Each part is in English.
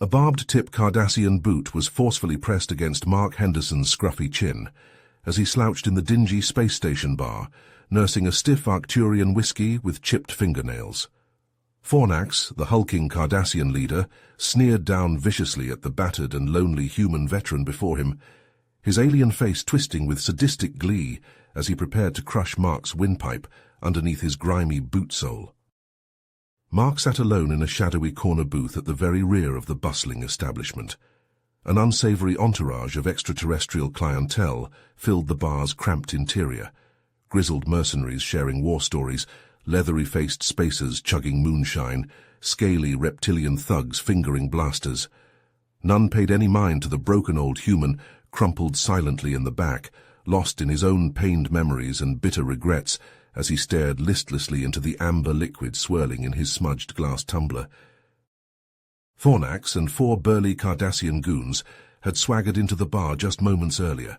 A barbed-tip Cardassian boot was forcefully pressed against Mark Henderson's scruffy chin as he slouched in the dingy space station bar, nursing a stiff Arcturian whiskey with chipped fingernails. Fornax, the hulking Cardassian leader, sneered down viciously at the battered and lonely human veteran before him, his alien face twisting with sadistic glee as he prepared to crush Mark's windpipe underneath his grimy boot sole. Mark sat alone in a shadowy corner booth at the very rear of the bustling establishment. An unsavory entourage of extraterrestrial clientele filled the bar's cramped interior, grizzled mercenaries sharing war stories, leathery-faced spacers chugging moonshine, scaly reptilian thugs fingering blasters. None paid any mind to the broken old human crumpled silently in the back, lost in his own pained memories and bitter regrets as he stared listlessly into the amber liquid swirling in his smudged glass tumbler. Fornax and 4 burly Cardassian goons had swaggered into the bar just moments earlier,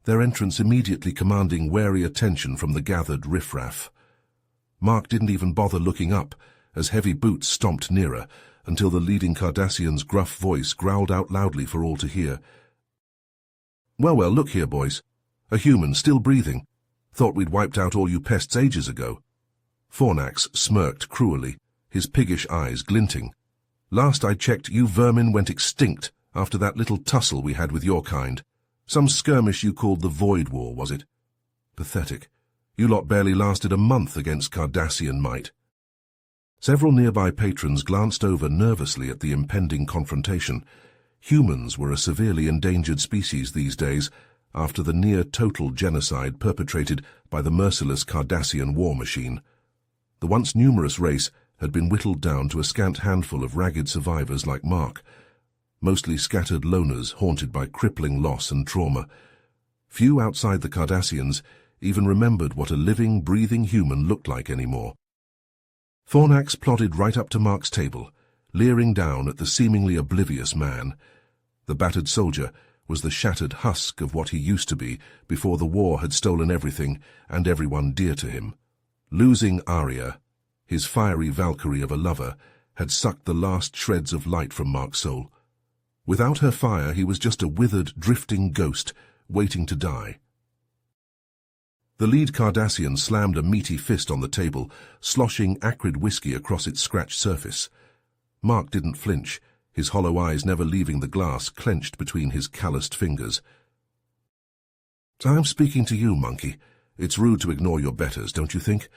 their entrance immediately commanding wary attention from the gathered riffraff. Mark didn't even bother looking up as heavy boots stomped nearer until the leading Cardassian's gruff voice growled out loudly for all to hear. Well, look here, boys. A human still breathing. Thought we'd wiped out all you pests ages ago." Fornax smirked cruelly, his piggish eyes glinting. "Last I checked, you vermin went extinct after that little tussle we had with your kind. Some skirmish you called the Void War, was it? Pathetic. You lot barely lasted a month against Cardassian might." Several nearby patrons glanced over nervously at the impending confrontation. Humans were a severely endangered species these days, after the near-total genocide perpetrated by the merciless Cardassian war machine. The once numerous race had been whittled down to a scant handful of ragged survivors like Mark, mostly scattered loners haunted by crippling loss and trauma. Few outside the Cardassians even remembered what a living, breathing human looked like anymore. Fornax plodded right up to Mark's table, leering down at the seemingly oblivious man. The battered soldier was the shattered husk of what he used to be before the war had stolen everything and everyone dear to him. Losing Arya, his fiery Valkyrie of a lover, had sucked the last shreds of light from Mark's soul. Without her fire, he was just a withered, drifting ghost, waiting to die. The lead Cardassian slammed a meaty fist on the table, sloshing acrid whiskey across its scratched surface. Mark didn't flinch, his hollow eyes never leaving the glass clenched between his calloused fingers. "I'm speaking to you, monkey. It's rude to ignore your betters, don't you think?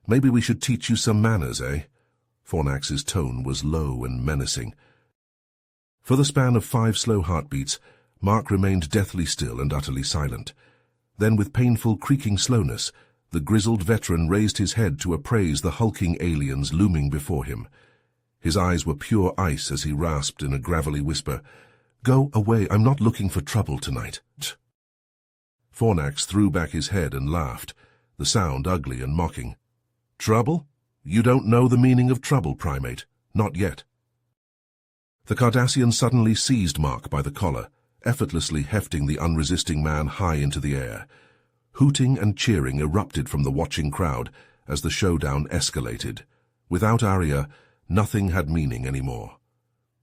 Maybe we should teach you some manners, eh?" Fornax's tone was low and menacing. For the span of 5 slow heartbeats, Mark remained deathly still and utterly silent. Then, with painful, creaking slowness, the grizzled veteran raised his head to appraise the hulking aliens looming before him. His eyes were pure ice as he rasped in a gravelly whisper, "Go away, I'm not looking for trouble tonight." Fornax threw back his head and laughed, the sound ugly and mocking. "Trouble? You don't know the meaning of trouble, primate. Not yet." The Cardassian suddenly seized Mark by the collar, effortlessly hefting the unresisting man high into the air. Hooting and cheering erupted from the watching crowd as the showdown escalated. Without Arya, nothing had meaning anymore.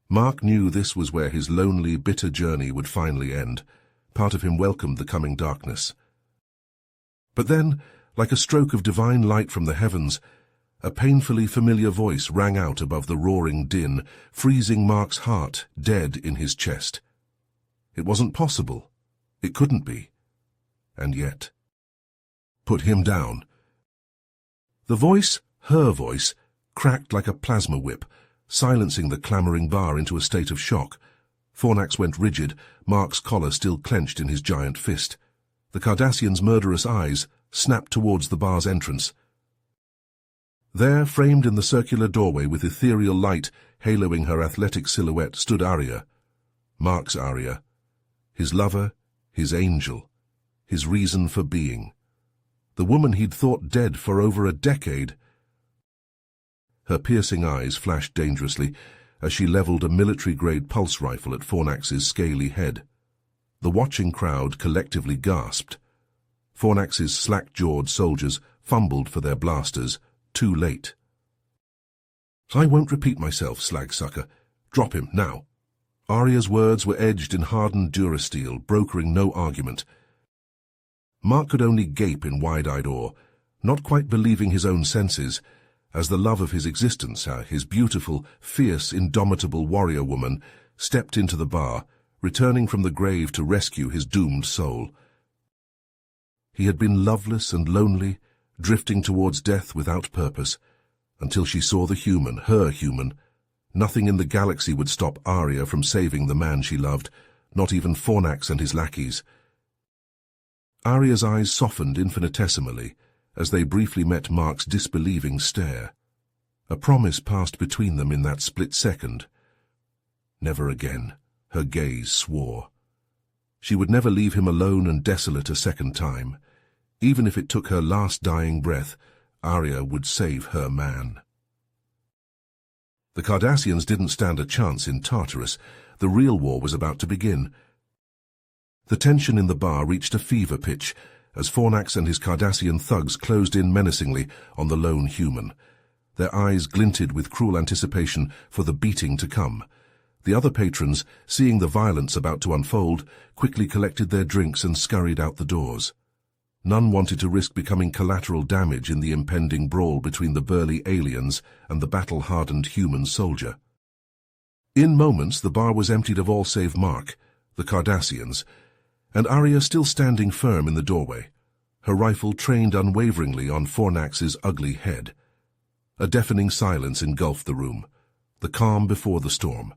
Mark knew this was where his lonely, bitter journey would finally end. Part of him welcomed the coming darkness. But then, like a stroke of divine light from the heavens, a painfully familiar voice rang out above the roaring din, freezing Mark's heart dead in his chest. It wasn't possible. It couldn't be. And yet. "Put him down." The voice, her voice, cracked like a plasma whip, silencing the clamoring bar into a state of shock. Fornax went rigid, Mark's collar still clenched in his giant fist. The Cardassian's murderous eyes snapped towards the bar's entrance. There, framed in the circular doorway with ethereal light haloing her athletic silhouette, stood Arya. Mark's Arya. His lover, his angel, his reason for being. The woman he'd thought dead for over a decade. Her piercing eyes flashed dangerously as she leveled a military-grade pulse rifle at Fornax's scaly head. The watching crowd collectively gasped. Fornax's slack-jawed soldiers fumbled for their blasters, too late. "I won't repeat myself, slag sucker. Drop him, now," Arya's words were edged in hardened durasteel, brokering no argument. Mark could only gape in wide-eyed awe, not quite believing his own senses, as the love of his existence, his beautiful, fierce, indomitable warrior woman, stepped into the bar, returning from the grave to rescue his doomed soul. He had been loveless and lonely, drifting towards death without purpose, until she saw the human, her human. Nothing in the galaxy would stop Arya from saving the man she loved, not even Fornax and his lackeys. Arya's eyes softened infinitesimally as they briefly met Mark's disbelieving stare. A promise passed between them in that split second. Never again, her gaze swore. She would never leave him alone and desolate a second time. Even if it took her last dying breath, Arya would save her man. The Cardassians didn't stand a chance in Tartarus. The real war was about to begin. The tension in the bar reached a fever pitch as Fornax and his Cardassian thugs closed in menacingly on the lone human. Their eyes glinted with cruel anticipation for the beating to come. The other patrons, seeing the violence about to unfold, quickly collected their drinks and scurried out the doors. None wanted to risk becoming collateral damage in the impending brawl between the burly aliens and the battle-hardened human soldier. In moments, the bar was emptied of all save Mark, the Cardassians, and Arya still standing firm in the doorway, her rifle trained unwaveringly on Fornax's ugly head. A deafening silence engulfed the room, the calm before the storm.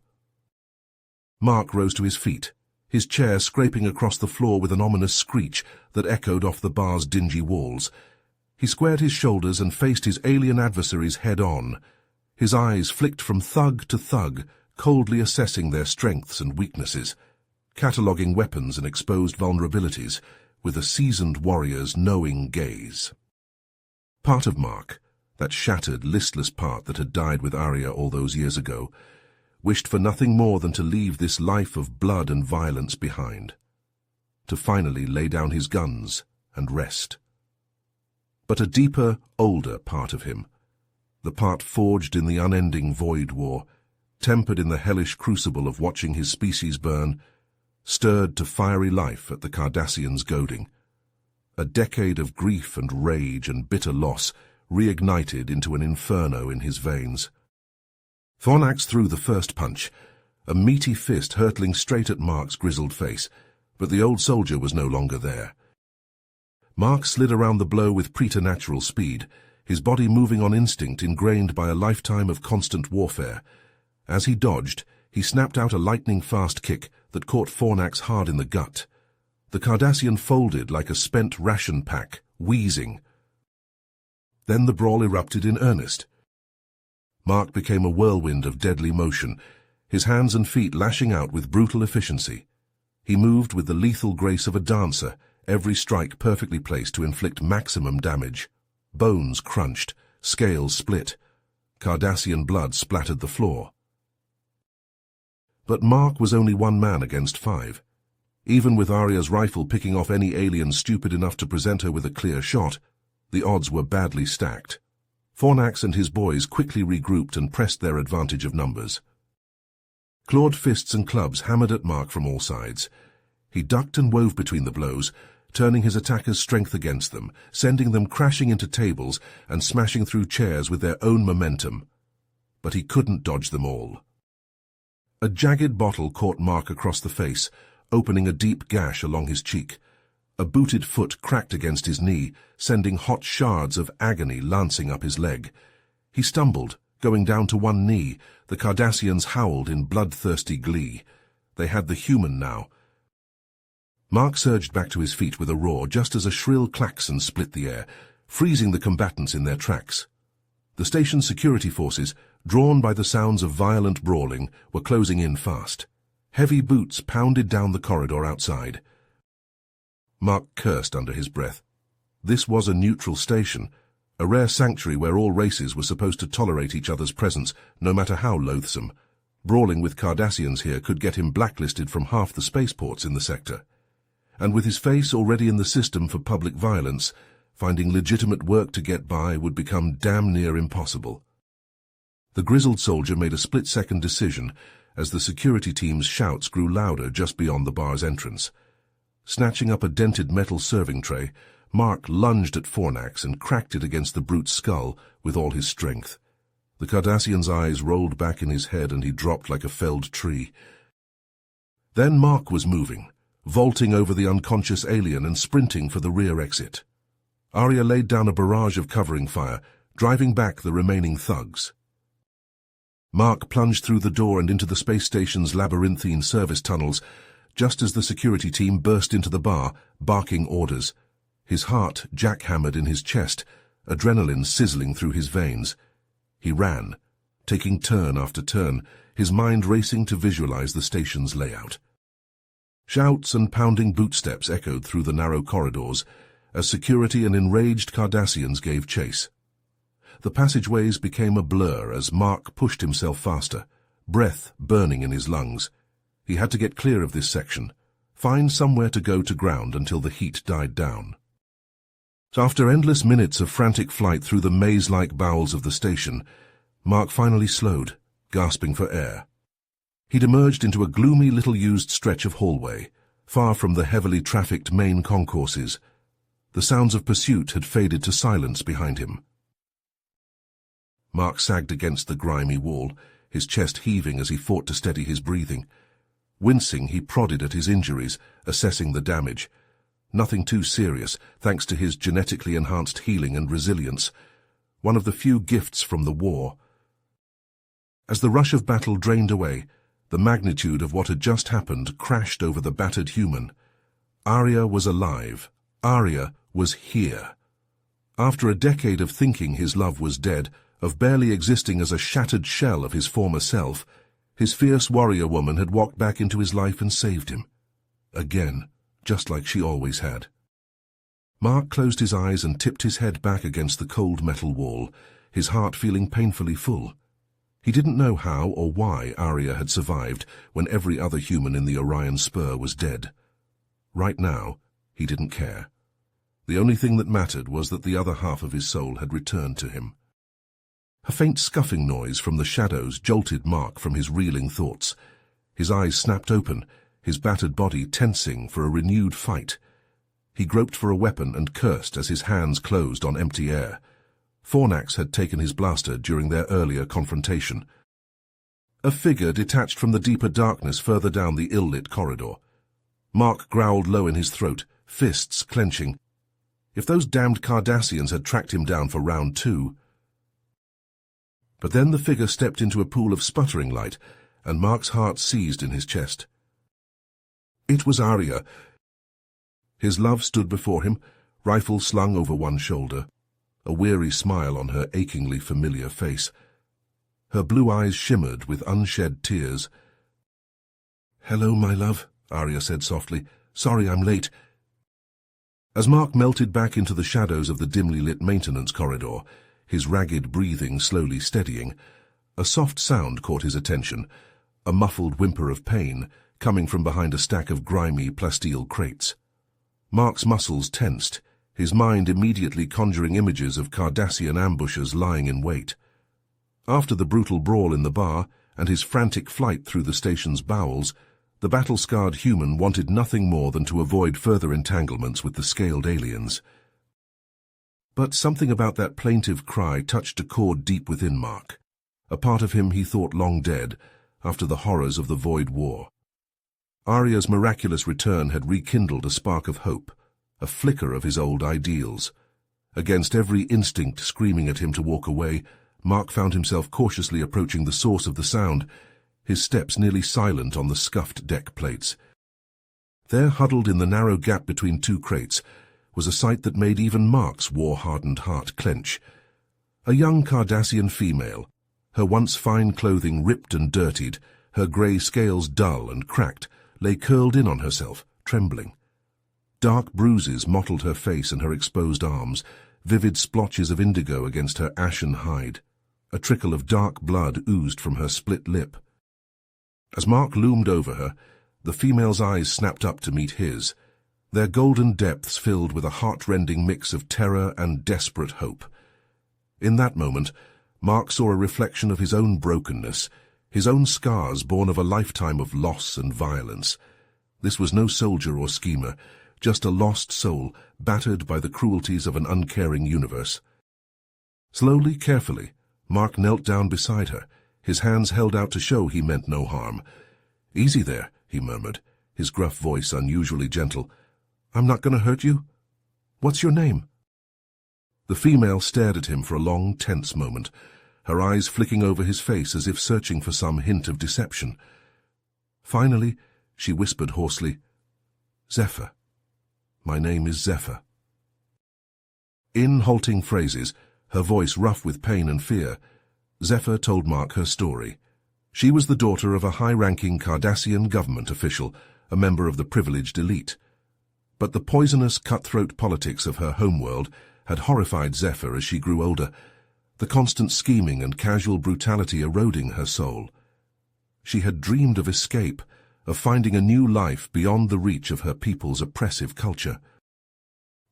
Mark rose to his feet, his chair scraping across the floor with an ominous screech that echoed off the bar's dingy walls. He squared his shoulders and faced his alien adversaries head-on. His eyes flicked from thug to thug, coldly assessing their strengths and weaknesses, cataloguing weapons and exposed vulnerabilities with a seasoned warrior's knowing gaze. Part of Mark, that shattered, listless part that had died with Arya all those years ago, wished for nothing more than to leave this life of blood and violence behind, to finally lay down his guns and rest. But a deeper, older part of him, the part forged in the unending Void War, tempered in the hellish crucible of watching his species burn, stirred to fiery life at the Cardassians' goading. A decade of grief and rage and bitter loss reignited into an inferno in his veins. Fornax threw the first punch, a meaty fist hurtling straight at Mark's grizzled face, but the old soldier was no longer there. Mark slid around the blow with preternatural speed, his body moving on instinct ingrained by a lifetime of constant warfare. As he dodged, he snapped out a lightning-fast kick that caught Fornax hard in the gut. The Cardassian folded like a spent ration pack, wheezing. Then the brawl erupted in earnest. Mark became a whirlwind of deadly motion, his hands and feet lashing out with brutal efficiency. He moved with the lethal grace of a dancer, every strike perfectly placed to inflict maximum damage. Bones crunched, scales split. Cardassian blood splattered the floor. But Mark was only one man against 5. Even with Arya's rifle picking off any alien stupid enough to present her with a clear shot, the odds were badly stacked. Fornax and his boys quickly regrouped and pressed their advantage of numbers. Clawed fists and clubs hammered at Mark from all sides. He ducked and wove between the blows, turning his attackers' strength against them, sending them crashing into tables and smashing through chairs with their own momentum. But he couldn't dodge them all. A jagged bottle caught Mark across the face, opening a deep gash along his cheek. A booted foot cracked against his knee, sending hot shards of agony lancing up his leg. He stumbled, going down to one knee. The Cardassians howled in bloodthirsty glee. They had the human now. Mark surged back to his feet with a roar just as a shrill klaxon split the air, freezing the combatants in their tracks. The station's security forces, drawn by the sounds of violent brawling, were closing in fast. Heavy boots pounded down the corridor outside. Mark cursed under his breath. This was a neutral station, a rare sanctuary where all races were supposed to tolerate each other's presence, no matter how loathsome. Brawling with Cardassians here could get him blacklisted from half the spaceports in the sector. And with his face already in the system for public violence, finding legitimate work to get by would become damn near impossible. The grizzled soldier made a split-second decision, as the security team's shouts grew louder just beyond the bar's entrance. Snatching up a dented metal serving tray, Mark lunged at Fornax and cracked it against the brute's skull with all his strength. The Cardassian's eyes rolled back in his head and he dropped like a felled tree. Then Mark was moving, vaulting over the unconscious alien and sprinting for the rear exit. Arya laid down a barrage of covering fire, driving back the remaining thugs. Mark plunged through the door and into the space station's labyrinthine service tunnels, just as the security team burst into the bar, barking orders. His heart jackhammered in his chest, adrenaline sizzling through his veins. He ran, taking turn after turn, his mind racing to visualize the station's layout. Shouts and pounding bootsteps echoed through the narrow corridors as security and enraged Cardassians gave chase. The passageways became a blur as Mark pushed himself faster, breath burning in his lungs. He had to get clear of this section, find somewhere to go to ground until the heat died down. After endless minutes of frantic flight through the maze-like bowels of the station, Mark finally slowed, gasping for air. He'd emerged into a gloomy little-used stretch of hallway, far from the heavily trafficked main concourses. The sounds of pursuit had faded to silence behind him. Mark sagged against the grimy wall, his chest heaving as he fought to steady his breathing. Wincing, he prodded at his injuries, assessing the damage. Nothing too serious, thanks to his genetically enhanced healing and resilience, one of the few gifts from the war. As the rush of battle drained away, the magnitude of what had just happened crashed over the battered human. Arya was alive. Arya was here. After a decade of thinking his love was dead, of barely existing as a shattered shell of his former self, his fierce warrior woman had walked back into his life and saved him. Again, just like she always had. Mark closed his eyes and tipped his head back against the cold metal wall, his heart feeling painfully full. He didn't know how or why Arya had survived when every other human in the Orion Spur was dead. Right now, he didn't care. The only thing that mattered was that the other half of his soul had returned to him. A faint scuffing noise from the shadows jolted Mark from his reeling thoughts. His eyes snapped open, his battered body tensing for a renewed fight. He groped for a weapon and cursed as his hands closed on empty air. Fornax had taken his blaster during their earlier confrontation. A figure detached from the deeper darkness further down the ill-lit corridor. Mark growled low in his throat, fists clenching. If those damned Cardassians had tracked him down for round 2... But then the figure stepped into a pool of sputtering light, and Mark's heart seized in his chest. It was Arya. His love stood before him, rifle slung over one shoulder, a weary smile on her achingly familiar face. Her blue eyes shimmered with unshed tears. "Hello, my love," Arya said softly. "Sorry I'm late." As Mark melted back into the shadows of the dimly lit maintenance corridor, his ragged breathing slowly steadying, a soft sound caught his attention, a muffled whimper of pain coming from behind a stack of grimy plasteel crates. Mark's muscles tensed, his mind immediately conjuring images of Cardassian ambushers lying in wait. After the brutal brawl in the bar and his frantic flight through the station's bowels, the battle-scarred human wanted nothing more than to avoid further entanglements with the scaled aliens. But something about that plaintive cry touched a chord deep within Mark, a part of him he thought long dead after the horrors of the Void War. Arya's miraculous return had rekindled a spark of hope, a flicker of his old ideals. Against every instinct screaming at him to walk away, Mark found himself cautiously approaching the source of the sound, his steps nearly silent on the scuffed deck plates. There, huddled in the narrow gap between two crates, was a sight that made even Mark's war-hardened heart clench. A young Cardassian female, her once fine clothing ripped and dirtied, her grey scales dull and cracked, lay curled in on herself, trembling. Dark bruises mottled her face and her exposed arms, vivid splotches of indigo against her ashen hide. A trickle of dark blood oozed from her split lip. As Mark loomed over her, the female's eyes snapped up to meet his, their golden depths filled with a heart-rending mix of terror and desperate hope. In that moment, Mark saw a reflection of his own brokenness, his own scars born of a lifetime of loss and violence. This was no soldier or schemer, just a lost soul, battered by the cruelties of an uncaring universe. Slowly, carefully, Mark knelt down beside her, his hands held out to show he meant no harm. "Easy there," he murmured, his gruff voice unusually gentle. "I'm not going to hurt you? What's your name?" The female stared at him for a long, tense moment, her eyes flicking over his face as if searching for some hint of deception. Finally, she whispered hoarsely, "Zephyr. My name is Zephyr." In halting phrases, her voice rough with pain and fear, Zephyr told Mark her story. She was the daughter of a high-ranking Cardassian government official, a member of the privileged elite. But the poisonous, cutthroat politics of her homeworld had horrified Zephyr as she grew older, the constant scheming and casual brutality eroding her soul. She had dreamed of escape, of finding a new life beyond the reach of her people's oppressive culture.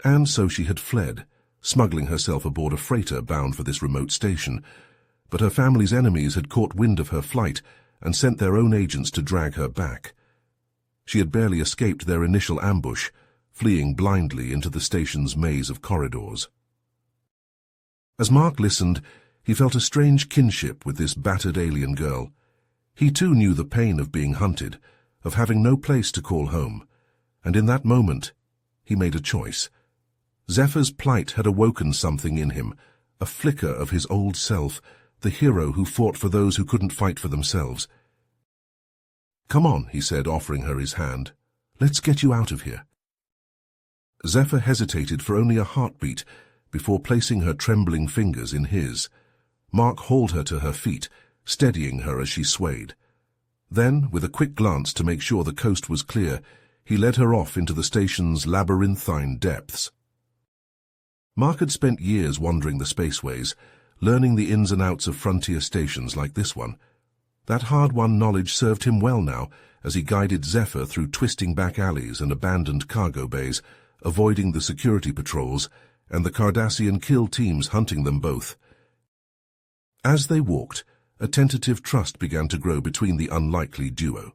And so she had fled, smuggling herself aboard a freighter bound for this remote station. But her family's enemies had caught wind of her flight and sent their own agents to drag her back. She had barely escaped their initial ambush, fleeing blindly into the station's maze of corridors. As Mark listened, he felt a strange kinship with this battered alien girl. He too knew the pain of being hunted, of having no place to call home, and in that moment he made a choice. Zephyr's plight had awoken something in him, a flicker of his old self, the hero who fought for those who couldn't fight for themselves. "Come on," he said, offering her his hand. "Let's get you out of here." Zephyr hesitated for only a heartbeat before placing her trembling fingers in his. Mark hauled her to her feet, steadying her as she swayed. Then, with a quick glance to make sure the coast was clear, he led her off into the station's labyrinthine depths. Mark had spent years wandering the spaceways, learning the ins and outs of frontier stations like this one. That hard-won knowledge served him well now as he guided Zephyr through twisting back alleys and abandoned cargo bays, avoiding the security patrols and the Cardassian kill teams hunting them both. As they walked, a tentative trust began to grow between the unlikely duo.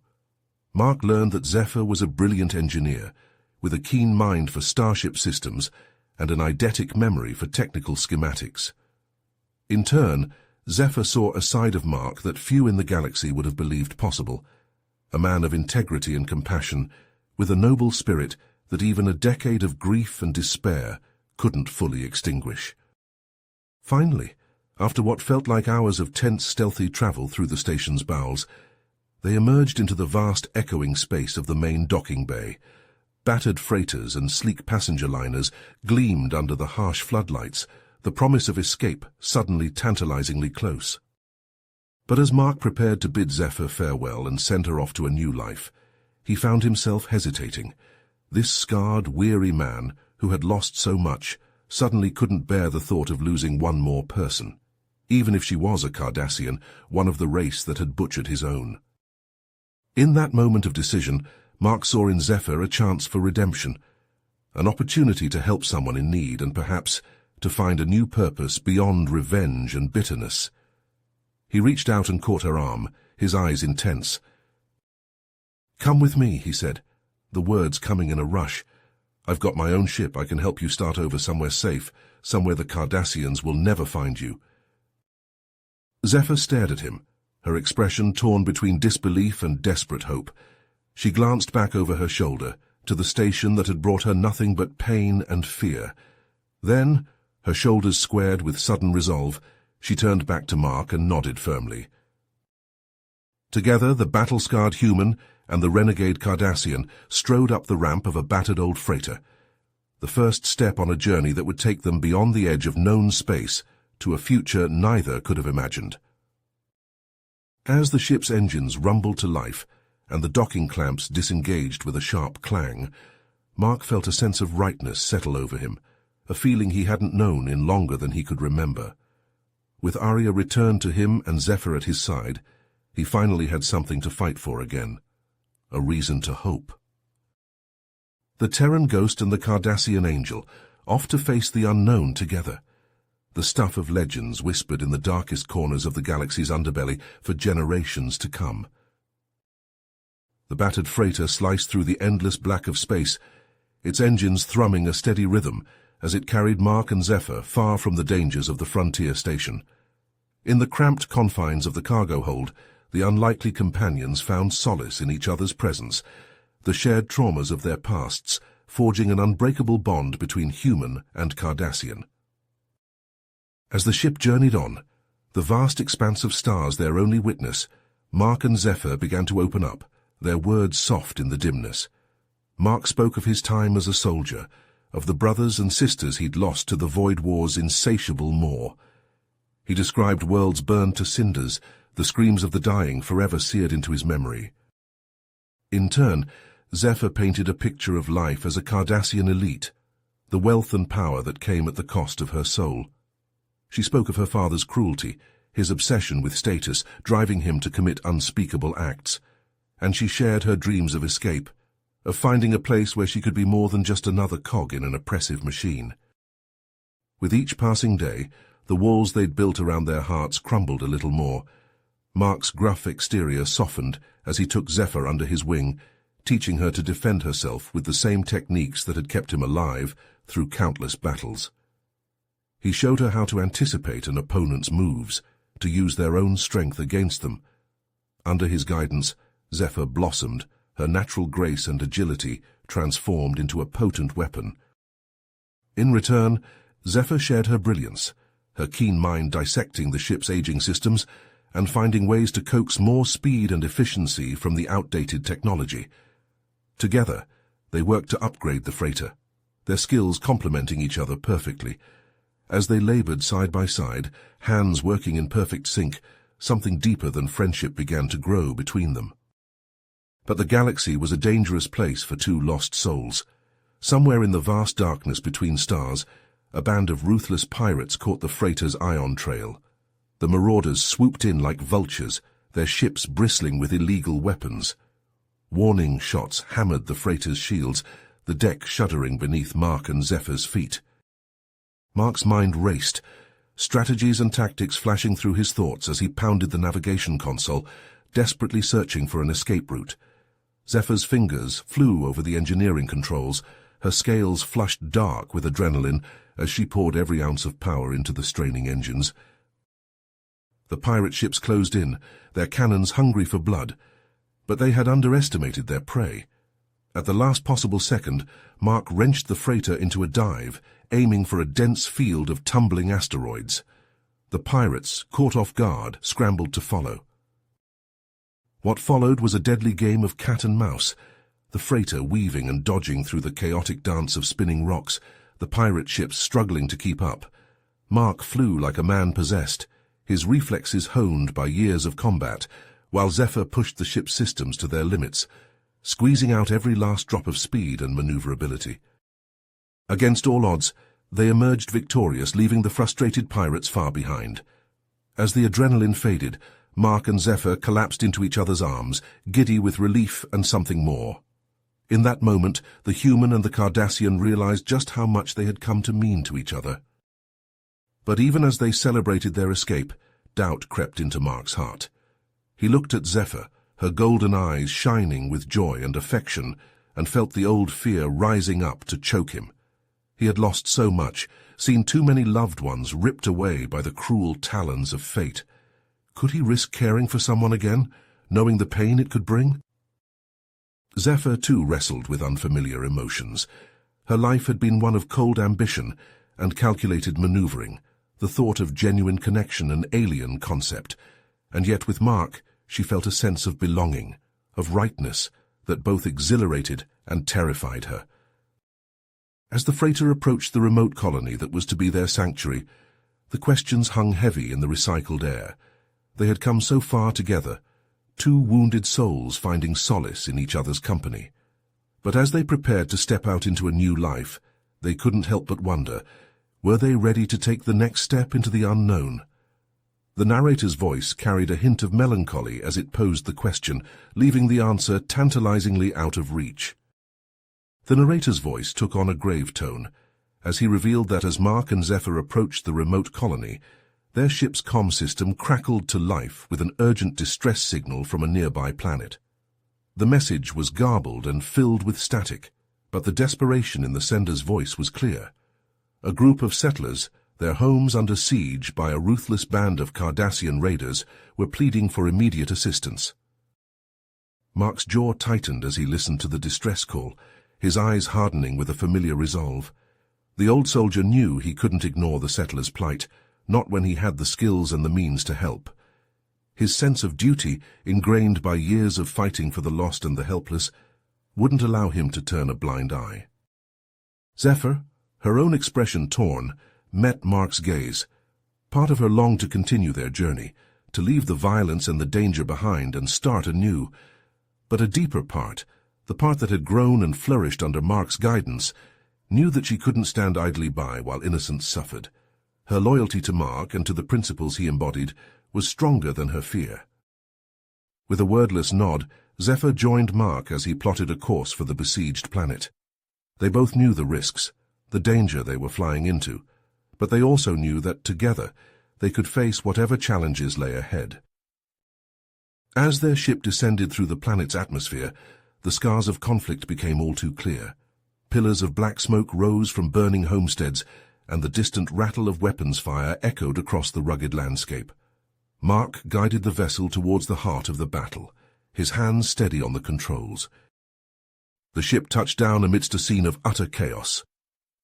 Mark learned that Zephyr was a brilliant engineer, with a keen mind for starship systems and an eidetic memory for technical schematics. In turn, Zephyr saw a side of Mark that few in the galaxy would have believed possible, a man of integrity and compassion, with a noble spirit that even a decade of grief and despair couldn't fully extinguish. Finally, after what felt like hours of tense, stealthy travel through the station's bowels, they emerged into the vast, echoing space of the main docking bay. Battered freighters and sleek passenger liners gleamed under the harsh floodlights, the promise of escape suddenly tantalizingly close. But as Mark prepared to bid Zephyr farewell and send her off to a new life, he found himself hesitating. This scarred, weary man, who had lost so much, suddenly couldn't bear the thought of losing one more person, even if she was a Cardassian, one of the race that had butchered his own. In that moment of decision, Mark saw in Zephyr a chance for redemption, an opportunity to help someone in need and perhaps to find a new purpose beyond revenge and bitterness. He reached out and caught her arm, his eyes intense. "Come with me," he said, the words coming in a rush. "I've got my own ship. I can help you start over somewhere safe, somewhere the Cardassians will never find you." Zephyr stared at him, her expression torn between disbelief and desperate hope. She glanced back over her shoulder, to the station that had brought her nothing but pain and fear. Then, her shoulders squared with sudden resolve, she turned back to Mark and nodded firmly. Together, the battle-scarred human and the renegade Cardassian strode up the ramp of a battered old freighter, the first step on a journey that would take them beyond the edge of known space to a future neither could have imagined. As the ship's engines rumbled to life and the docking clamps disengaged with a sharp clang, Mark felt a sense of rightness settle over him, a feeling he hadn't known in longer than he could remember. With Arya returned to him and Zephyr at his side, he finally had something to fight for again, a reason to hope. The Terran ghost and the Cardassian angel, off to face the unknown together. the stuff of legends whispered in the darkest corners of the galaxy's underbelly for generations to come. The battered freighter sliced through the endless black of space, its engines thrumming a steady rhythm as it carried Mark and Zephyr far from the dangers of the frontier station. In the cramped confines of the cargo hold, the unlikely companions found solace in each other's presence, the shared traumas of their pasts forging an unbreakable bond between human and Cardassian. As the ship journeyed on, the vast expanse of stars their only witness, Mark and Zephyr began to open up, their words soft in the dimness. Mark spoke of his time as a soldier, of the brothers and sisters he'd lost to the Void War's insatiable maw. He described worlds burned to cinders, the screams of the dying forever seared into his memory. In turn, Zephyr painted a picture of life as a Cardassian elite, the wealth and power that came at the cost of her soul. She spoke of her father's cruelty, his obsession with status, driving him to commit unspeakable acts, and she shared her dreams of escape, of finding a place where she could be more than just another cog in an oppressive machine. With each passing day, the walls they'd built around their hearts crumbled a little more. Mark's gruff exterior softened as he took Zephyr under his wing, teaching her to defend herself with the same techniques that had kept him alive through countless battles. He showed her how to anticipate an opponent's moves, to use their own strength against them. Under his guidance, Zephyr blossomed, her natural grace and agility transformed into a potent weapon. In return, Zephyr shared her brilliance, her keen mind dissecting the ship's aging systems and finding ways to coax more speed and efficiency from the outdated technology. Together, they worked to upgrade the freighter, their skills complementing each other perfectly. As they labored side by side, hands working in perfect sync, something deeper than friendship began to grow between them. But the galaxy was a dangerous place for two lost souls. Somewhere in the vast darkness between stars, a band of ruthless pirates caught the freighter's ion trail. The marauders swooped in like vultures, their ships bristling with illegal weapons. Warning shots hammered the freighter's shields, the deck shuddering beneath Mark and Zephyr's feet. Mark's mind raced, strategies and tactics flashing through his thoughts as he pounded the navigation console, desperately searching for an escape route. Zephyr's fingers flew over the engineering controls, her scales flushed dark with adrenaline as she poured every ounce of power into the straining engines. The pirate ships closed in, their cannons hungry for blood, but they had underestimated their prey. At the last possible second, Mark wrenched the freighter into a dive, aiming for a dense field of tumbling asteroids. The pirates, caught off guard, scrambled to follow. What followed was a deadly game of cat and mouse, the freighter weaving and dodging through the chaotic dance of spinning rocks, the pirate ships struggling to keep up. Mark flew like a man possessed, his reflexes honed by years of combat, while Zephyr pushed the ship's systems to their limits, squeezing out every last drop of speed and maneuverability. Against all odds, they emerged victorious, leaving the frustrated pirates far behind. As the adrenaline faded, Mark and Zephyr collapsed into each other's arms, giddy with relief and something more. In that moment, the human and the Cardassian realized just how much they had come to mean to each other. But even as they celebrated their escape, doubt crept into Mark's heart. He looked at Zephyr, her golden eyes shining with joy and affection, and felt the old fear rising up to choke him. He had lost so much, seen too many loved ones ripped away by the cruel talons of fate. Could he risk caring for someone again, knowing the pain it could bring? Zephyr too wrestled with unfamiliar emotions. Her life had been one of cold ambition and calculated maneuvering, the thought of genuine connection an alien concept, and yet with Mark she felt a sense of belonging, of rightness, that both exhilarated and terrified her. As the freighter approached the remote colony that was to be their sanctuary, the questions hung heavy in the recycled air. They had come so far together, two wounded souls finding solace in each other's company. But as they prepared to step out into a new life, they couldn't help but wonder, were they ready to take the next step into the unknown? The narrator's voice carried a hint of melancholy as it posed the question, leaving the answer tantalizingly out of reach. The narrator's voice took on a grave tone, as he revealed that as Mark and Zephyr approached the remote colony, their ship's comm system crackled to life with an urgent distress signal from a nearby planet. The message was garbled and filled with static, but the desperation in the sender's voice was clear. A group of settlers, their homes under siege by a ruthless band of Cardassian raiders, were pleading for immediate assistance. Mark's jaw tightened as he listened to the distress call, his eyes hardening with a familiar resolve. The old soldier knew he couldn't ignore the settlers' plight, not when he had the skills and the means to help. His sense of duty, ingrained by years of fighting for the lost and the helpless, wouldn't allow him to turn a blind eye. Zephyr, her own expression torn, met Mark's gaze. Part of her longed to continue their journey, to leave the violence and the danger behind and start anew. But a deeper part, the part that had grown and flourished under Mark's guidance, knew that she couldn't stand idly by while innocents suffered. Her loyalty to Mark and to the principles he embodied was stronger than her fear. With a wordless nod, Zephyr joined Mark as he plotted a course for the besieged planet. They both knew the risks, the danger they were flying into, but they also knew that together they could face whatever challenges lay ahead. As their ship descended through the planet's atmosphere, the scars of conflict became all too clear. Pillars of black smoke rose from burning homesteads, and the distant rattle of weapons fire echoed across the rugged landscape. Mark guided the vessel towards the heart of the battle, his hands steady on the controls. The ship touched down amidst a scene of utter chaos.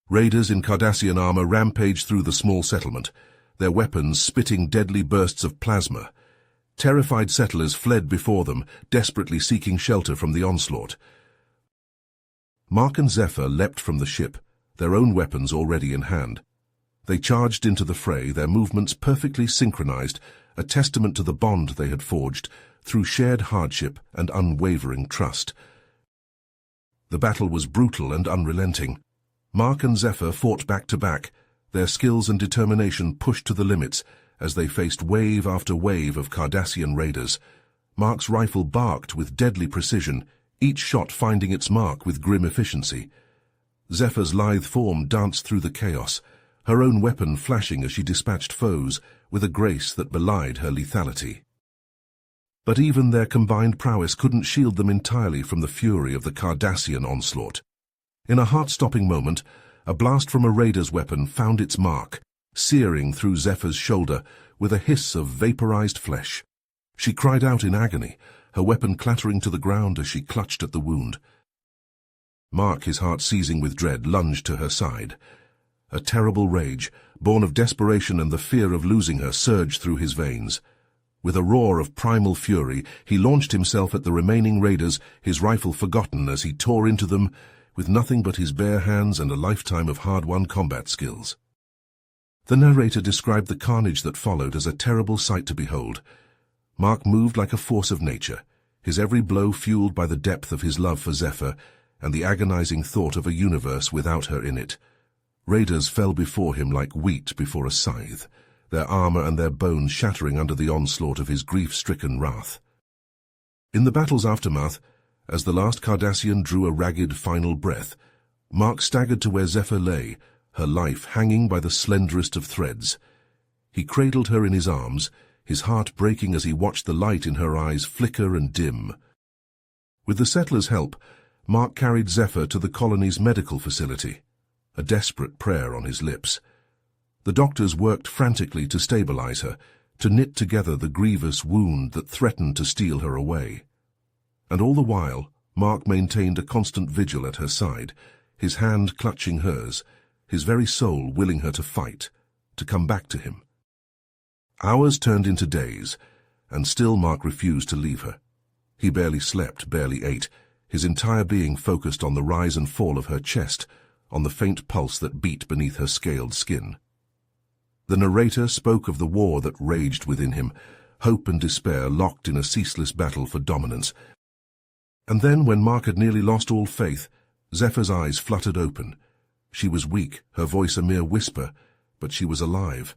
Raiders in Cardassian armor rampaged through the small settlement, their weapons spitting deadly bursts of plasma. Terrified settlers fled before them, desperately seeking shelter from the onslaught. Mark and Zephyr leapt from the ship, their own weapons already in hand. They charged into the fray, their movements perfectly synchronized, a testament to the bond they had forged through shared hardship and unwavering trust. The battle was brutal and unrelenting. Mark and Zephyr fought back to back, their skills and determination pushed to the limits as they faced wave after wave of Cardassian raiders. Mark's rifle barked with deadly precision, each shot finding its mark with grim efficiency. Zephyr's lithe form danced through the chaos, her own weapon flashing as she dispatched foes with a grace that belied her lethality. But even their combined prowess couldn't shield them entirely from the fury of the Cardassian onslaught. In a heart-stopping moment, a blast from a raider's weapon found its mark, searing through Zephyr's shoulder with a hiss of vaporized flesh. She cried out in agony, her weapon clattering to the ground as she clutched at the wound. Mark, his heart seizing with dread, lunged to her side. A terrible rage, born of desperation and the fear of losing her, surged through his veins. With a roar of primal fury, he launched himself at the remaining raiders, his rifle forgotten as he tore into them with nothing but his bare hands and a lifetime of hard-won combat skills. The narrator described the carnage that followed as a terrible sight to behold. Mark moved like a force of nature, his every blow fueled by the depth of his love for Zephyr and the agonizing thought of a universe without her in it. Raiders fell before him like wheat before a scythe, their armor and their bones shattering under the onslaught of his grief-stricken wrath. In the battle's aftermath, as the last Cardassian drew a ragged final breath, Mark staggered to where Zephyr lay, her life hanging by the slenderest of threads. He cradled her in his arms, his heart breaking as he watched the light in her eyes flicker and dim. With the settlers' help, Mark carried Zephyr to the colony's medical facility, a desperate prayer on his lips. The doctors worked frantically to stabilize her, to knit together the grievous wound that threatened to steal her away. And all the while, Mark maintained a constant vigil at her side, his hand clutching hers, his very soul willing her to fight, to come back to him. Hours turned into days, and still Mark refused to leave her. He barely slept, barely ate, his entire being focused on the rise and fall of her chest, on the faint pulse that beat beneath her scaled skin. The narrator spoke of the war that raged within him, hope and despair locked in a ceaseless battle for dominance. And then, when Mark had nearly lost all faith, Zephyr's eyes fluttered open. She was weak, her voice a mere whisper, but she was alive.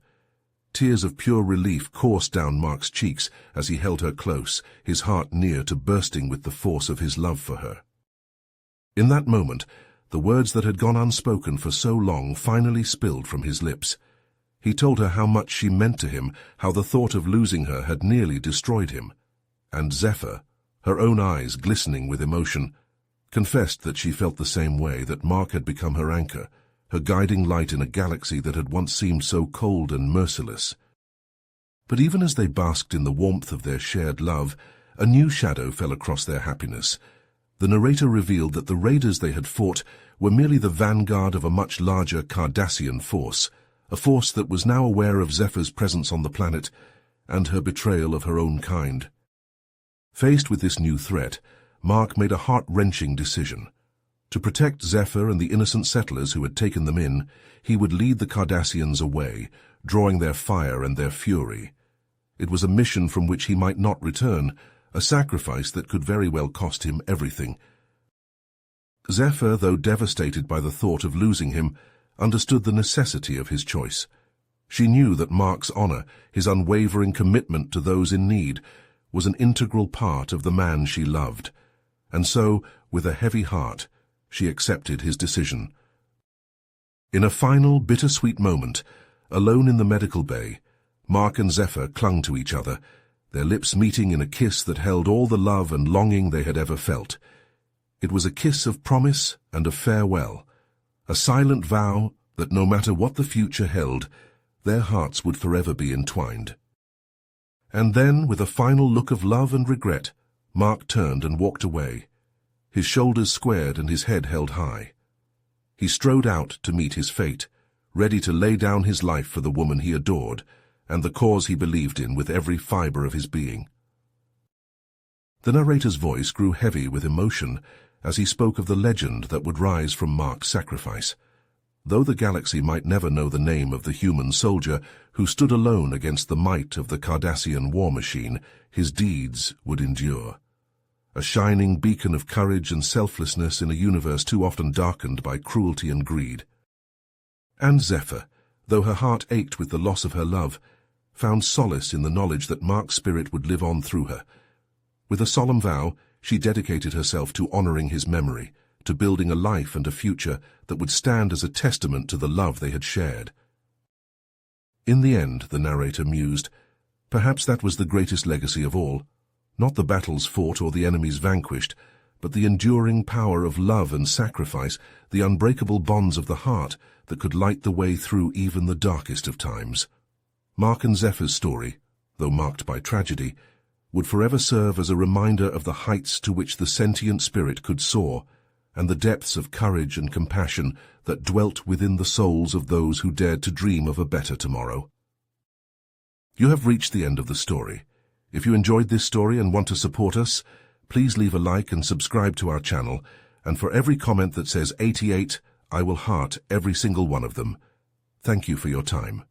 Tears of pure relief coursed down Mark's cheeks as he held her close, his heart near to bursting with the force of his love for her. In that moment, The words that had gone unspoken for so long finally spilled from his lips. He told her how much she meant to him, how the thought of losing her had nearly destroyed him. And Zephyr, her own eyes glistening with emotion, confessed that she felt the same way, that Mark had become her anchor, her guiding light in a galaxy that had once seemed so cold and merciless. But even as they basked in the warmth of their shared love, a new shadow fell across their happiness. The narrator revealed that the raiders they had fought were merely the vanguard of a much larger Cardassian force, a force that was now aware of Zephyr's presence on the planet and her betrayal of her own kind. Faced with this new threat, Mark made a heart-wrenching decision. To protect Zephyr and the innocent settlers who had taken them in, he would lead the Cardassians away, drawing their fire and their fury. It was a mission from which he might not return, a sacrifice that could very well cost him everything. Zephyr, though devastated by the thought of losing him, understood the necessity of his choice. She knew that Mark's honor, his unwavering commitment to those in need, was an integral part of the man she loved, and so, with a heavy heart, she accepted his decision. In a final, bittersweet moment, alone in the medical bay, Mark and Zephyr clung to each other, their lips meeting in a kiss that held all the love and longing they had ever felt. It was a kiss of promise and of farewell, a silent vow that no matter what the future held, their hearts would forever be entwined. And then, with a final look of love and regret, Mark turned and walked away, his shoulders squared and his head held high. He strode out to meet his fate, ready to lay down his life for the woman he adored and the cause he believed in with every fiber of his being. The narrator's voice grew heavy with emotion as he spoke of the legend that would rise from Mark's sacrifice. Though the galaxy might never know the name of the human soldier who stood alone against the might of the Cardassian war machine, his deeds would endure. A shining beacon of courage and selflessness in a universe too often darkened by cruelty and greed. And Zephyr, though her heart ached with the loss of her love, found solace in the knowledge that Mark's spirit would live on through her. With a solemn vow, she dedicated herself to honoring his memory, to building a life and a future that would stand as a testament to the love they had shared. In the end, the narrator mused, perhaps that was the greatest legacy of all, not the battles fought or the enemies vanquished, but the enduring power of love and sacrifice, the unbreakable bonds of the heart that could light the way through even the darkest of times. Mark and Zephyr's story, though marked by tragedy, would forever serve as a reminder of the heights to which the sentient spirit could soar, and the depths of courage and compassion that dwelt within the souls of those who dared to dream of a better tomorrow. You have reached the end of the story. If you enjoyed this story and want to support us, please leave a like and subscribe to our channel, and for every comment that says 88, I will heart every single one of them. Thank you for your time.